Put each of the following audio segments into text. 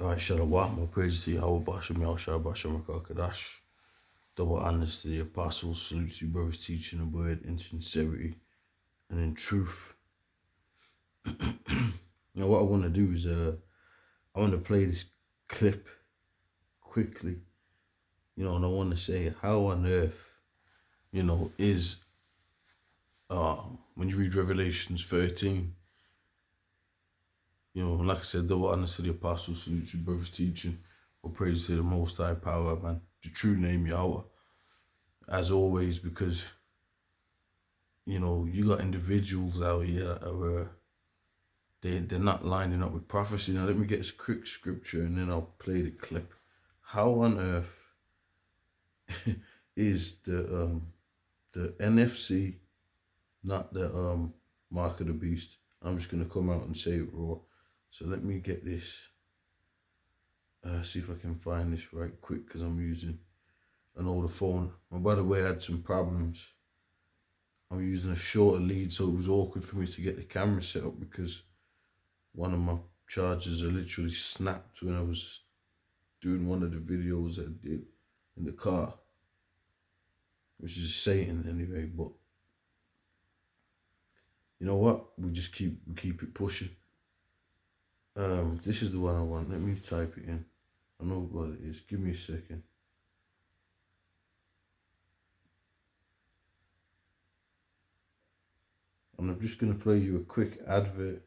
Alright, Shalom, more praise to Yahweh, Bashem, Yahshua, Bashem, Kadash. Double honors to the apostles, salute to you, brothers, teaching the word in sincerity and in truth. Now, what I want to do is, I want to play this clip quickly, and I want to say, how on earth, is, when you read Revelations 13, like I said, double honors to the apostles, salute to you, brothers, teaching, more praise to the Most High Power, man, the true name Yahweh. As always, because you got individuals out here that are they're not lining up with prophecy. Now let me get a quick scripture and then I'll play the clip. How on earth is the NFC not the mark of the beast? I'm just gonna come out and say it raw. So let me get this. See if I can find this right quick because I'm using an older phone. And by the way, I had some problems. I'm using a shorter lead, so it was awkward for me to get the camera set up because one of my chargers literally snapped when I was doing one of the videos that I did in the car, which is Satan anyway. But you know what? We just keep it pushing. This is the one I want. Let me type it in. I know what it is. Give me a second. And I'm just gonna play you a quick advert.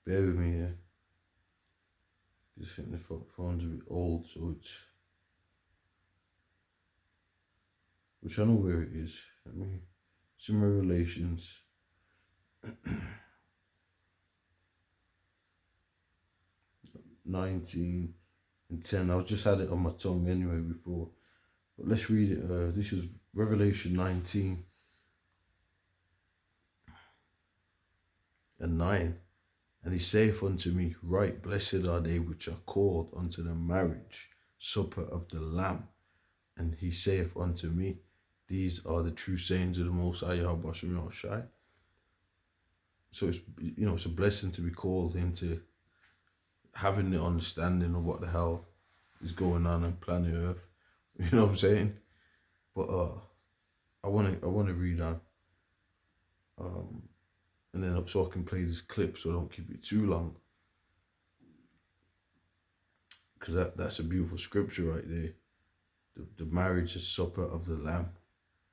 Bear with me here. I think the phone's a bit old, so which I know where it is. Let me see my relations. 19 and 10. I just had it on my tongue anyway before. But let's read it. This is Revelation 19 and 9. And he saith unto me, right blessed are they which are called unto the marriage supper of the Lamb. And he saith unto me, these are the true sayings of the Most High Yahweh Shai. So it's a blessing to be called into having the understanding of what the hell is going on planet Earth. You know what I'm saying? But I wanna read on. And then so I can play this clip so I don't keep it too long. Because that's a beautiful scripture right there. The marriage is supper of the Lamb.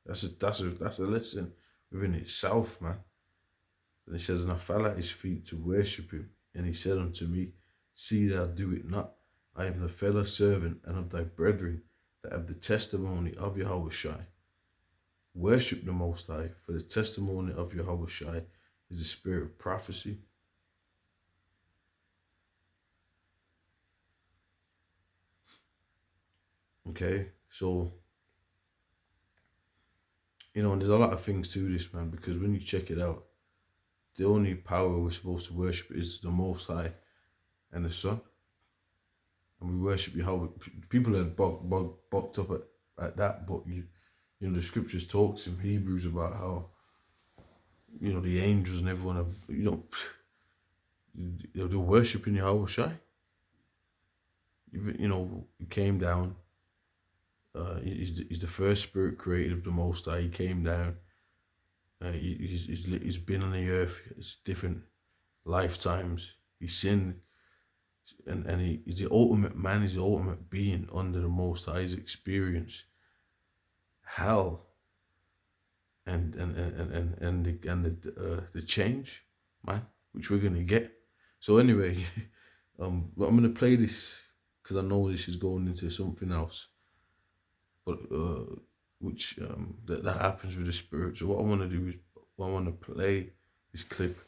That's a lesson within itself, man. And it says, and I fell at his feet to worship him. And he said unto me, see thou do it not. I am the fellow servant and of thy brethren that have the testimony of Yahweh Shai. Worship the Most High, for the testimony of Yahweh Shai is the spirit of prophecy. Okay, so, and there's a lot of things to this, man, because when you check it out, the only power we're supposed to worship is the Most High and the Son. And we worship Yahweh. People are bucked up at that, but the scriptures talks in Hebrews about how, the angels and everyone they're worshiping Yahweh Shai. He came down. He's the first spirit created of the Most High. He came down. He's been on the earth. It's different lifetimes. He sinned, and he's the ultimate man. He's the ultimate being under the Most High's experience. Hell. And the change, man, which we're gonna get. So anyway, I'm gonna play this because I know this is going into something else, but which that happens with the spirit. So what I want to do is I want to play this clip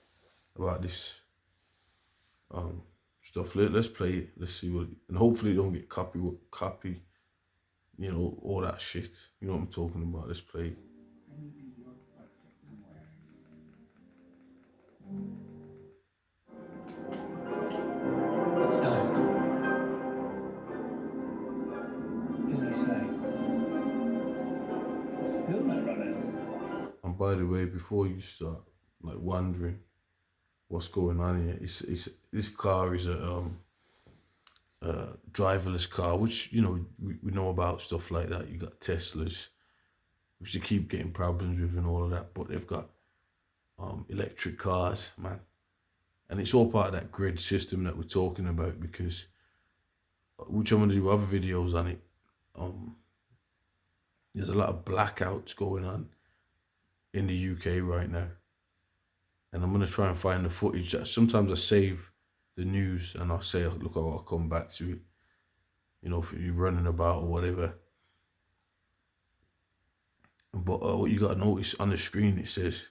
about this stuff. Let's play it. Let's see what, and hopefully it don't get copy, all that shit. You know what I'm talking about. Let's play it. It's time. Can you say? Still no runners. And by the way, before you start like wondering what's going on here, it's this car is a driverless car, which we know about stuff like that. You got Teslas, which they keep getting problems with and all of that, but they've got electric cars, man, and it's all part of that grid system that we're talking about. Because which I'm gonna do other videos on it. Um, there's a lot of blackouts going on in the UK right now, and I'm gonna try and find the footage. Sometimes I save the news and I'll say, look, I'll come back to it. If you're running about or whatever. But what you gotta notice on the screen, it says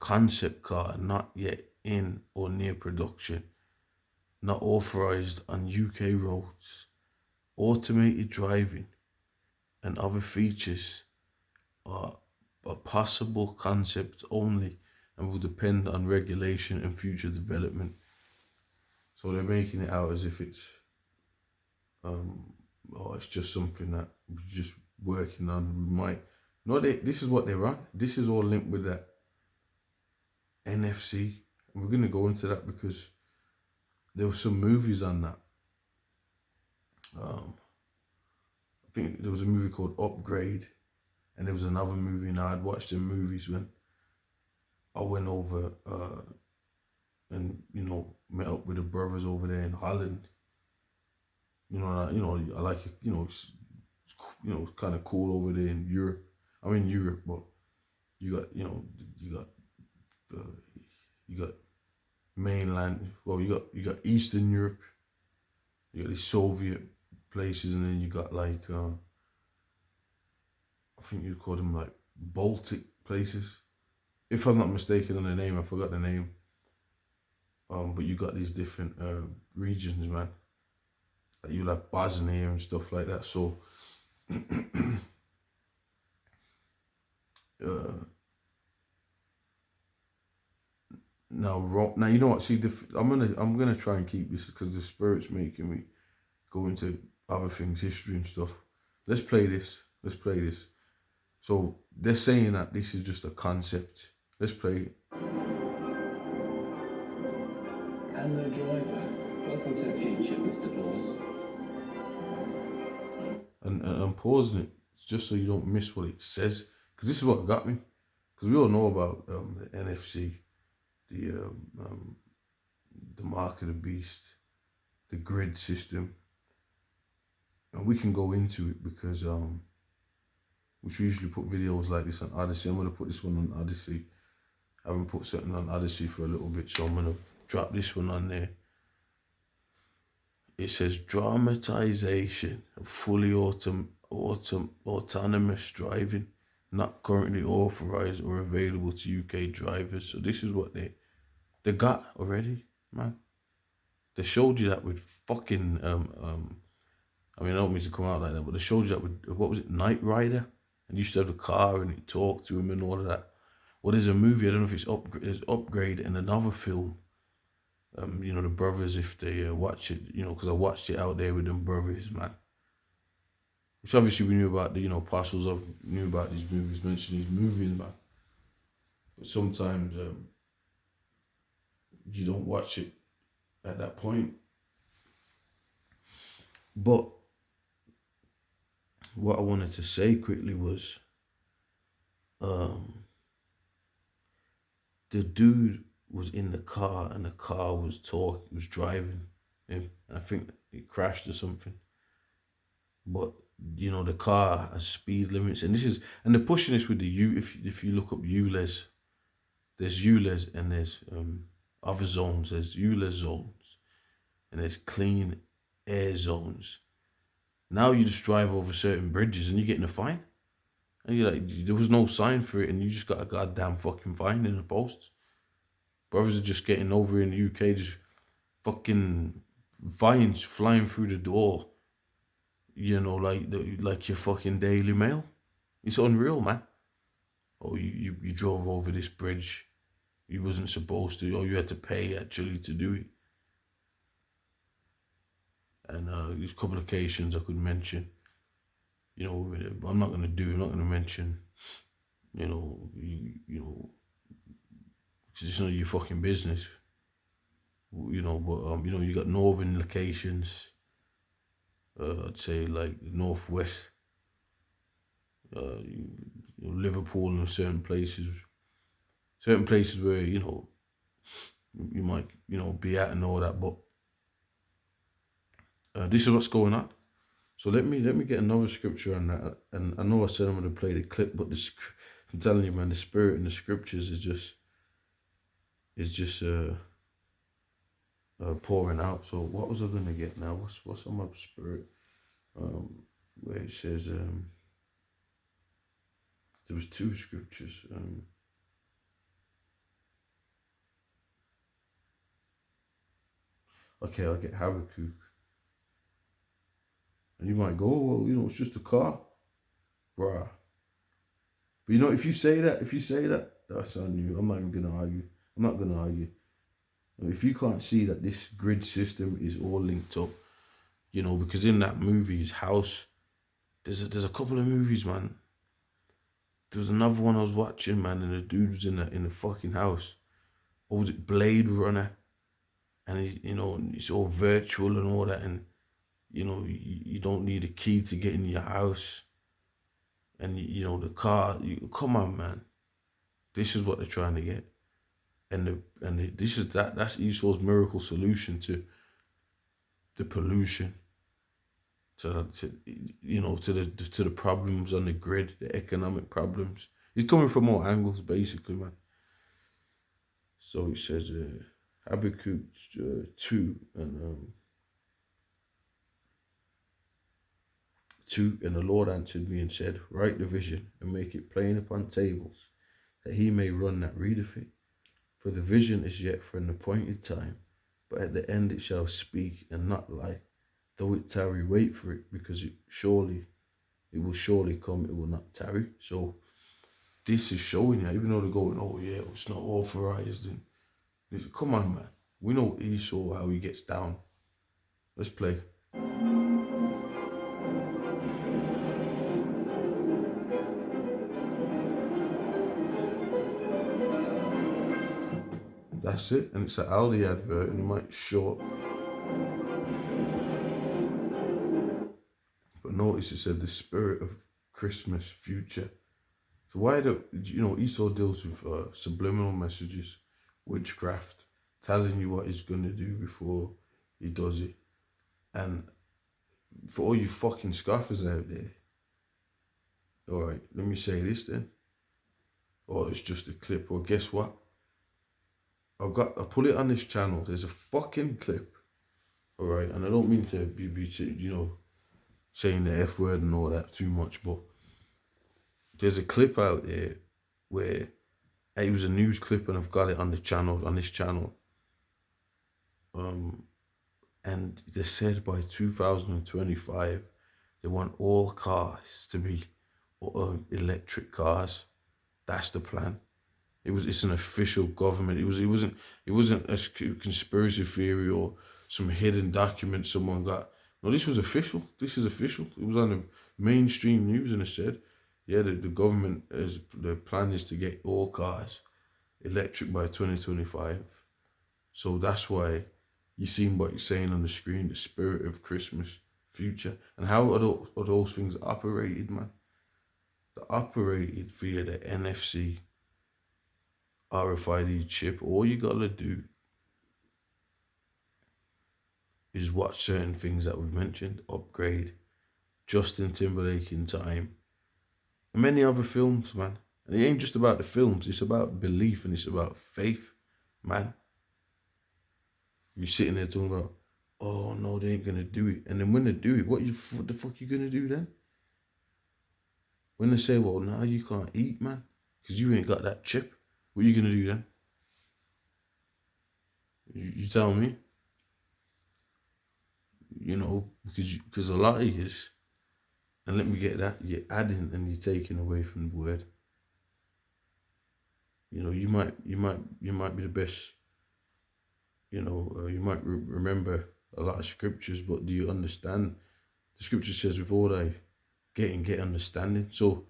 concept car not yet in or near production, not authorized on UK roads, automated driving and other features are a possible concept only and will depend on regulation and future development. So they're making it out as if it's it's just something that we're just working on. We might no, this is what they're on. This is all linked with that NFC. And we're gonna go into that because there were some movies on that. I think there was a movie called Upgrade, and there was another movie, and I'd watched the movies when I went over and met up with the brothers over there in Holland. I like it. It's kind of cool over there in Europe. I'm in Europe, but you got uh, you got mainland. Well, you got Eastern Europe. You got the Soviet places, and then you got like I think you'd call them like Baltic places. If I'm not mistaken on the name, I forgot the name. But you got these different regions, man. Like you'll have Bosnia and stuff like that. So now you know what? See, I'm gonna try and keep this because the spirit's making me go into other things, history and stuff. Let's play this. So they're saying that this is just a concept. Let's play it. Hello, driver. Welcome to the future, Mr. Claus. And I'm pausing it just so you don't miss what it says, because this is what got me. Because we all know about the NFC, the mark of the beast, the grid system, and we can go into it because which we usually put videos like this on Odyssey. I'm gonna put this one on Odyssey. I haven't put something on Odyssey for a little bit, so I'm gonna drop this one on there. It says dramatization of fully autonomous driving, not currently authorized or available to UK drivers. So this is what they got already, man. They showed you that with fucking I mean, I don't mean to come out like that, but they showed you that with what was it, Knight Rider, and you used to have a car and you talked to him and all of that. Well, there's a movie, I don't know if it's Upgrade and another film. The brothers, if they watch it, because I watched it out there with them brothers, man. Which obviously we knew about the, apostles of knew about these movies, mentioned these movies, man. But sometimes you don't watch it at that point. But what I wanted to say quickly was, the dude was in the car and the car was driving him, and I think it crashed or something. But the car has speed limits, and they're pushing this with the U. If you look up ULEZ, there's ULEZ and there's other zones. There's ULEZ zones, and there's clean air zones. Now you just drive over certain bridges and you're getting a fine. And you're like, there was no sign for it, and you just got a goddamn fucking fine in the post. Brothers are just getting over in the UK, just fucking fines flying through the door. Like your fucking Daily Mail. It's unreal, man. Oh, you drove over this bridge. You wasn't supposed to, or you had to pay actually to do it. And there's a couple of occasions I could mention. I'm not going to mention, you know, 'cause it's none of your fucking business, but, you got northern locations, I'd say like northwest, Liverpool and certain places where, you might, be at and all that, but this is what's going on. So let me get another scripture on that. And I know I said I'm going to play the clip, but I'm telling you, man, the spirit in the scriptures is just pouring out. So what was I going to get now? What's on my spirit? Where it says there was two scriptures. Okay, I'll get Habakkuk. And you might go, oh, well, it's just a car, bruh. But if you say that, that's on you. I'm not even gonna argue. I'm not gonna argue. If you can't see that this grid system is all linked up, because in that movie, his house, there's a couple of movies, man. There was another one I was watching, man, and the dude was in the fucking house. Or was it Blade Runner? And it's all virtual and all that, and you don't need a key to get in your house. And the car, come on, man. This is what they're trying to get. That's Esau's miracle solution to the pollution, to the problems on the grid, the economic problems. He's coming from all angles, basically, man. So it says Habakkuk 2 and 2, and the Lord answered me and said, write the vision and make it plain upon tables, that he may run that readeth it. For the vision is yet for an appointed time, but at the end it shall speak and not lie. Though it tarry, wait for it, because it will surely come, it will not tarry. So this is showing you, even though they're going, oh yeah, it's not authorized. And come on, man. We know Esau, how he gets down. Let's play. That's it, and it's an Audi advert, and it might show up. But notice it said the spirit of Christmas future. So why Esau deals with subliminal messages, witchcraft, telling you what he's gonna do before he does it. And for all you fucking scoffers out there, all right, let me say this then. Oh, it's just a clip. Or guess what? I put it on this channel. There's a fucking clip. All right, and I don't mean to be saying the F word and all that too much, but there's a clip out there where it was a news clip, and I've got it on this channel. And they said by 2025 they want all cars to be electric cars. That's the plan. It's an official government. It wasn't a conspiracy theory or some hidden document someone got. No, this was official. This is official. It was on the mainstream news, and it said, yeah, the government the plan is to get all cars electric by 2025. So that's why you seen what you're saying on the screen, the spirit of Christmas future. And how are those things operated, man? They're operated via the NFC RFID chip. All you gotta do is watch certain things that we've mentioned, Upgrade, Justin Timberlake in Time, and many other films, man. And it ain't just about the films, it's about belief and it's about faith, man. You're sitting there talking about, oh no, they ain't gonna do it. And then when they do it, what the fuck you gonna do then? When they say, well, now you can't eat, man, because you ain't got that chip, what you gonna do then? You tell me. Because a lot of years, and let me get that, you're adding and you're taking away from the word. You might be the best. You might remember a lot of scriptures, but do you understand? The scripture says, with all thy get understanding. So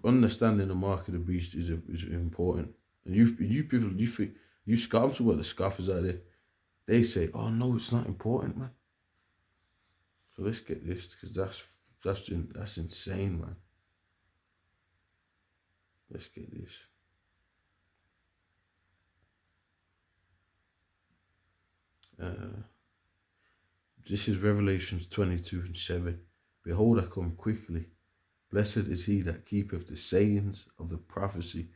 understanding the mark of the beast is important. And you people, you scoffers, what the scoffers out there, they say, oh no, it's not important, man. So let's get this, because that's insane, man. Let's get this. This is Revelations 22:7. Behold, I come quickly. Blessed is he that keepeth the sayings of the prophecy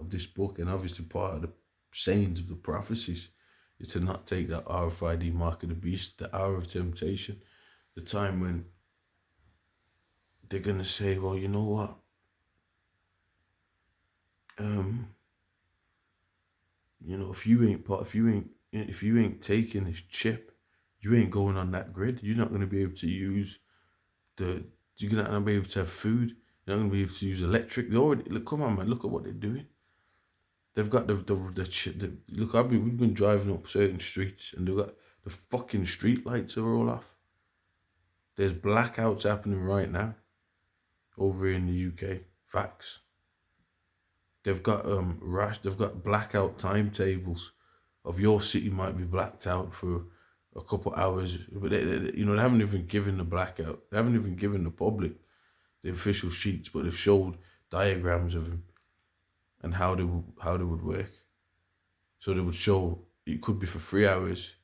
of this book. And obviously part of the sayings of the prophecies is to not take that RFID mark of the beast, the hour of temptation, the time when they're going to say, well, you know what? If you ain't taking this chip, you ain't going on that grid. You're not going to be able to use you're not going to be able to have food. You're not going to be able to use electric. They already, look, come on, man, look at what they're doing. They've got look. We've been driving up certain streets, and they've got the fucking street lights are all off. There's blackouts happening right now over in the UK. Facts. They've got They've got blackout timetables of your city might be blacked out for a couple hours, but they haven't even given the blackout. They haven't even given the public the official sheets, but they've showed diagrams of them and how they would work. So they would show it could be for 3 hours,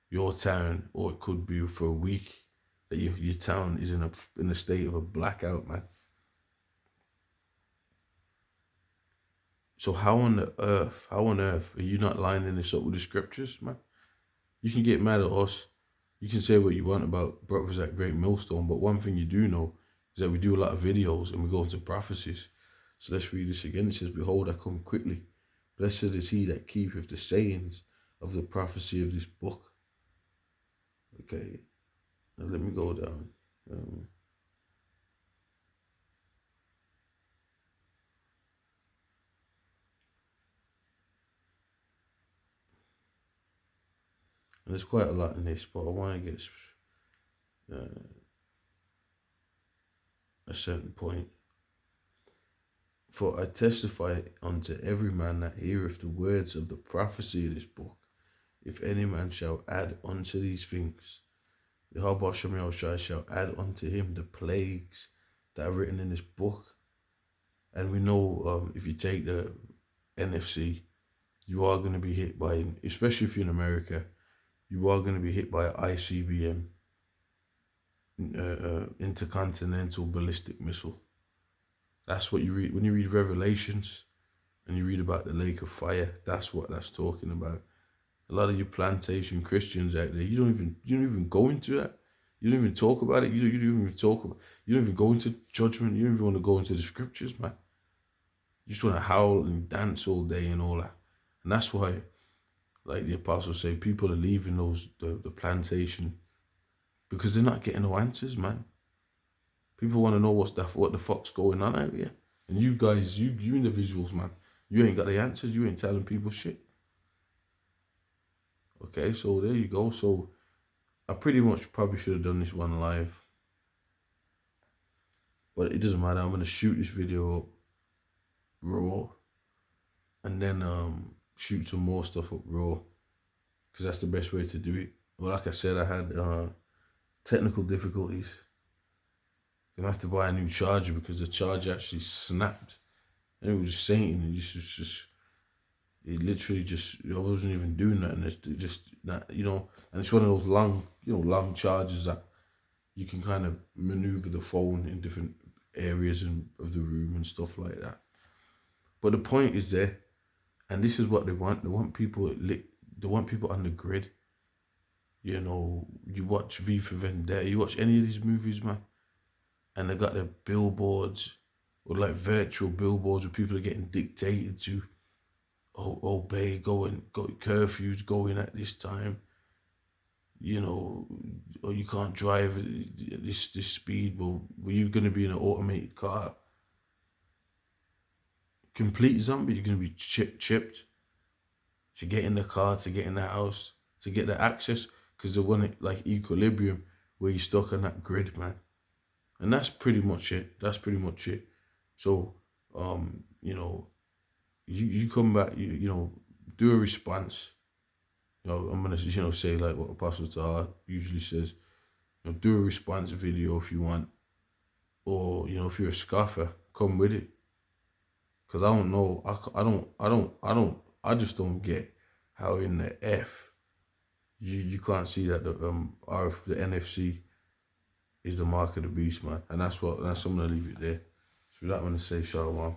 your town, or it could be for a week that your town is in a state of a blackout, man. So how on earth are you not lining this up with the scriptures, man? You can get mad at us. You can say what you want about brothers at Great Millstone, but one thing you do know is that we do a lot of videos and we go into prophecies. So let's read this again. It says, behold, I come quickly. Blessed is he that keepeth the sayings of the prophecy of this book. Okay, now let me go down. And there's quite a lot in this, but I want to get a certain point. For I testify unto every man that heareth the words of the prophecy of this book, if any man shall add unto these things, the Yahweh shall add unto him the plagues that are written in this book. And we know if you take the NFC, you are going to be hit by, especially if you're in America, you are going to be hit by an ICBM, intercontinental ballistic missile. That's what you read when you read Revelations and you read about the lake of fire. That's what that's talking about. A lot of you plantation Christians out there, you don't even go into that. You don't even talk about it. You don't even go into judgment. You don't even want to go into the scriptures, man. You just want to howl and dance all day and all that. And that's why, like the apostles say, people are leaving the plantation because they're not getting no answers, man. People want to know what the fuck's going on out here. And you guys, you individuals, man, you ain't got the answers. You ain't telling people shit. Okay, so there you go. So I pretty much probably should have done this one live. But it doesn't matter. I'm going to shoot this video up raw. And then shoot some more stuff up raw. Because that's the best way to do it. Well, like I said, I had technical difficulties. Gonna have to buy a new charger because the charger actually snapped, and it was just saying, it literally just, I wasn't even doing that, and it just that, and it's one of those long chargers that you can kind of maneuver the phone in different areas of the room and stuff like that. But the point is there, and this is what they want. They want people on the grid. You watch V for Vendetta, you watch any of these movies, man. And they got their billboards, or like virtual billboards where people are getting dictated to obey, curfews going at this time, or you can't drive at this speed, but were you going to be in an automated car? Complete zombie, you're going to be chipped to get in the car, to get in the house, to get the access, because they want it like equilibrium where you're stuck on that grid, man. And that's pretty much it. That's pretty much it. So, you know, you come back, do a response. I'm gonna, say like what Apostle Tahar usually says. Do a response video if you want, or if you're a scoffer, come with it. Cause I don't know, I just don't get how in the F you can't see that the NFC is the mark of the beast, man. And that's what I'm gonna leave it there. So with that, I'm gonna say shalom.